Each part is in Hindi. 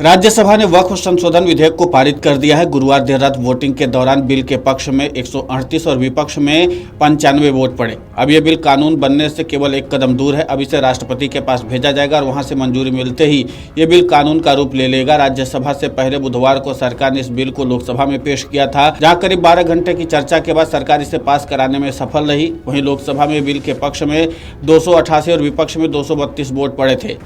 राज्यसभा ने वक्फ संशोधन विधेयक को पारित कर दिया है। गुरुवार देर रात वोटिंग के दौरान बिल के पक्ष में 138 और विपक्ष में 95 वोट पड़े। अब यह बिल कानून बनने से केवल एक कदम दूर है। अब इसे राष्ट्रपति के पास भेजा जाएगा और वहां से मंजूरी मिलते ही ये बिल कानून का रूप ले लेगा। राज्यसभा से पहले बुधवार को सरकार ने इस बिल को लोकसभा में पेश किया था, जहाँ करीब 12 घंटे की चर्चा के बाद सरकार इसे पास कराने में सफल रही। वहीं लोकसभा में बिल के पक्ष में 288 और विपक्ष में 232 वोट पड़े थे।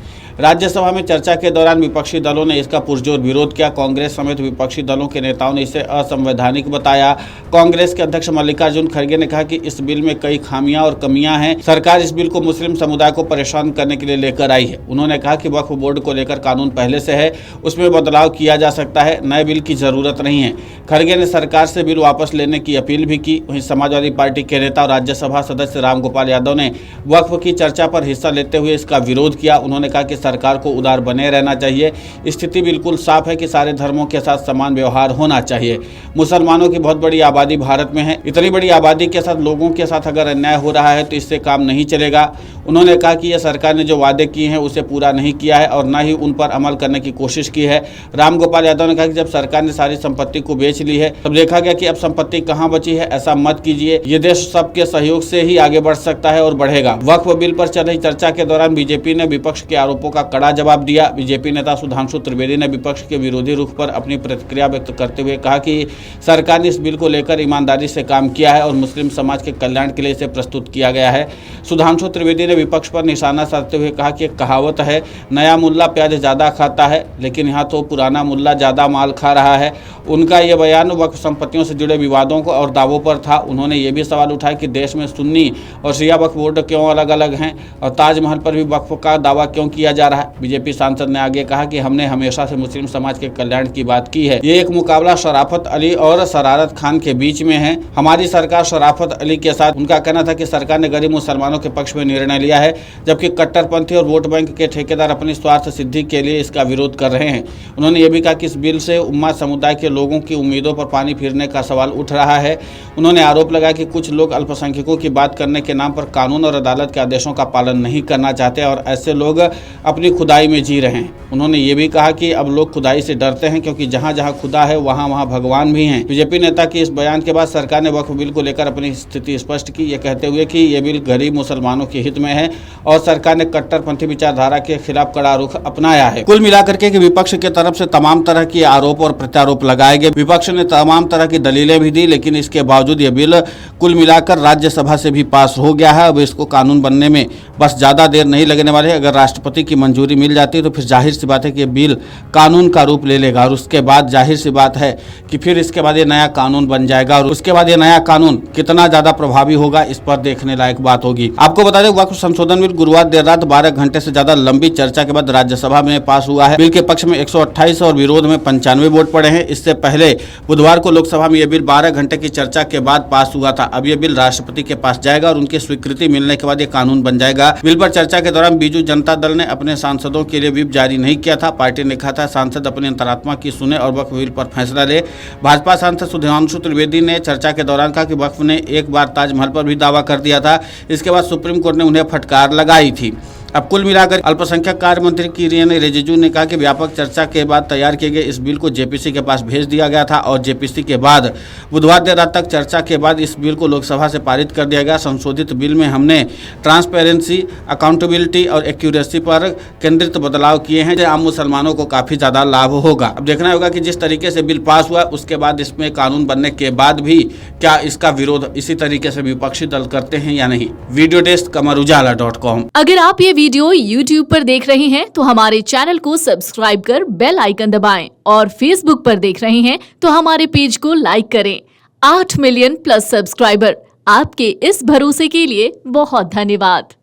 राज्यसभा में चर्चा के दौरान विपक्षी दलों ने इसका पुरजोर विरोध किया। कांग्रेस समेत विपक्षी दलों के नेताओं ने इसे असंवैधानिक बताया। कांग्रेस के अध्यक्ष मल्लिकार्जुन खड़गे ने कहा कि इस बिल में कई खामियां और कमियां हैं। सरकार इस बिल को मुस्लिम समुदाय को परेशान करने के लिए लेकर आई है। उन्होंने कहा कि वक्फ बोर्ड को लेकर कानून पहले से है, उसमें बदलाव किया जा सकता है, नए बिल की जरूरत नहीं है। खड़गे ने सरकार से बिल वापस लेने की अपील भी की। वहीं समाजवादी पार्टी के नेता और राज्यसभा सदस्य रामगोपाल यादव ने वक्फ की चर्चा पर हिस्सा लेते हुए इसका विरोध किया। उन्होंने कहा कि सरकार को उदार बने रहना चाहिए। स्थिति बिल्कुल साफ है कि सारे धर्मों के साथ समान व्यवहार होना चाहिए। मुसलमानों की बहुत बड़ी आबादी भारत में है। इतनी बड़ी आबादी के साथ लोगों के साथ अगर अन्याय हो रहा है तो इससे काम नहीं चलेगा। उन्होंने कहा कि यह सरकार ने जो वादे किए हैं उसे पूरा नहीं किया है और न ही उन पर अमल करने की कोशिश की है। रामगोपाल यादव ने कहा कि जब सरकार ने सारी संपत्ति को बेच ली है तब देखा गया कि अब संपत्ति कहां बची है। ऐसा मत कीजिए। ये देश सबके सहयोग से ही आगे बढ़ सकता है और बढ़ेगा। वक्फ बिल पर चल रही चर्चा के दौरान बीजेपी ने विपक्ष के आरोपों का कड़ा जवाब दिया। बीजेपी नेता सुधांशु त्रिवेदी ने विपक्ष के विरोधी रुख पर अपनी प्रतिक्रिया व्यक्त करते हुए कहा कि सरकार ने इस बिल को लेकर ईमानदारी से काम किया है और मुस्लिम समाज के कल्याण के लिए इसे प्रस्तुत किया गया है। सुधांशु त्रिवेदी ने विपक्ष पर निशाना साधते हुए कहा कि एक कहावत है, नया मुल्ला प्याज ज्यादा खाता है, लेकिन यहाँ तो पुराना मुल्ला ज्यादा माल खा रहा है। उनका यह बयान वक्फ संपत्तियों से जुड़े विवादों को और दावों पर था। उन्होंने ये भी सवाल उठाया कि देश में सुन्नी और शिया वक्फ बोर्ड क्यों अलग अलग हैं और ताजमहल पर भी वक्फ का दावा क्यों किया जा रहा है। बीजेपी सांसद ने आगे कहा कि हमने हमेशा से मुस्लिम समाज के कल्याण की बात की है। ये एक मुकाबला शराफत अली और शरारत खान के बीच में है। हमारी सरकार शराफत अली के साथ। उनका कहना था कि सरकार ने गरीब मुसलमानों के पक्ष में निर्णय लिया है, जबकि कट्टरपंथी और वोट बैंक के ठेकेदार अपनी स्वार्थ सिद्धि के लिए इसका विरोध कर रहे हैं। उन्होंने ये भी कहा कि इस बिल से उम्मा समुदाय के लोगों की उम्मीदों पर पानी फिरने का सवाल उठ रहा है। उन्होंने आरोप लगाया कि कुछ लोग अल्पसंख्यकों की बात करने के नाम पर कानून और अदालत के आदेशों का पालन नहीं करना चाहते और ऐसे लोग अपनी खुदाई में जी रहे हैं। उन्होंने ये भी कहा कि अब लोग खुदाई से डरते हैं क्योंकि जहां जहां खुदा है वहां वहां भगवान भी हैं। बीजेपी नेता के इस बयान के बाद सरकार ने वक्फ बिल को लेकर अपनी स्थिति स्पष्ट की, ये कहते हुए कि ये बिल गरीब मुसलमानों के हित में है और सरकार ने कट्टरपंथी विचारधारा के खिलाफ कड़ा रुख अपनाया है। कुल मिलाकर के विपक्ष की तरफ से तमाम तरह के आरोप और प्रत्यारोप लगाए गए। विपक्ष ने तमाम तरह की दलीलें भी दी, लेकिन इसके बावजूद ये बिल कुल मिलाकर राज्यसभा से भी पास हो गया है। अब इसको कानून बनने में बस ज्यादा देर नहीं लगने वाली है। अगर राष्ट्रपति की मंजूरी मिल जाती है तो फिर जाहिर सी बात है कि ये बिल कानून का रूप ले लेगा और उसके बाद जाहिर सी बात है कि फिर इसके बाद ये नया कानून बन जाएगा और उसके बाद ये नया कानून कितना ज्यादा प्रभावी होगा इस पर देखने लायक बात होगी। आपको बता दें वक्फ संशोधन बिल गुरुवार देर रात 12 घंटे से ज्यादा लंबी चर्चा के बाद राज्यसभा में पास हुआ है। बिल के पक्ष में 128 और विरोध में 95 वोट पड़े हैं। इससे पहले बुधवार को लोकसभा में यह बिल 12 घंटे की चर्चा के बाद पास हुआ था। अब यह बिल राष्ट्रपति के पास जाएगा और उनकी स्वीकृति मिलने के बाद ये कानून बन जाएगा। बिल पर चर्चा के दौरान बीजू जनता दल ने अपने सांसदों के लिए व्हिप जारी नहीं किया था। पार्टी ने कहा था सांसद अपनी अंतरात्मा की सुने और वक्फ बिल पर फैसला ले। भाजपा सांसद सुधांशु त्रिवेदी ने चर्चा के दौरान कहा कि वक्फ ने एक बार ताजमहल पर भी दावा कर दिया था, इसके बाद सुप्रीम कोर्ट ने उन्हें फटकार लगाई थी। अब कुल मिलाकर अल्पसंख्यक कार्य मंत्री किरेन रिजिजू ने कहा कि व्यापक चर्चा के बाद तैयार किए गए इस बिल को जेपीसी के पास भेज दिया गया था और जेपीसी के बाद बुधवार देर रात तक चर्चा के बाद इस बिल को लोकसभा से पारित कर दिया गया। संशोधित बिल में हमने ट्रांसपेरेंसी, अकाउंटेबिलिटी और एक्यूरेसी पर केंद्रित बदलाव किए हैं, जो आम मुसलमानों को काफी ज्यादा लाभ होगा। अब देखना होगा कि जिस तरीके से बिल पास हुआ उसके बाद इसमें कानून बनने के बाद भी क्या इसका विरोध इसी तरीके से विपक्षी दल करते हैं या नहीं। वीडियो डेस्क कमरुजाला.com। अगर आप ये वीडियो YouTube पर देख रहे हैं तो हमारे चैनल को सब्सक्राइब कर बेल आइकन दबाएं और Facebook पर देख रहे हैं तो हमारे पेज को लाइक करें। 8 मिलियन प्लस सब्सक्राइबर, आपके इस भरोसे के लिए बहुत धन्यवाद।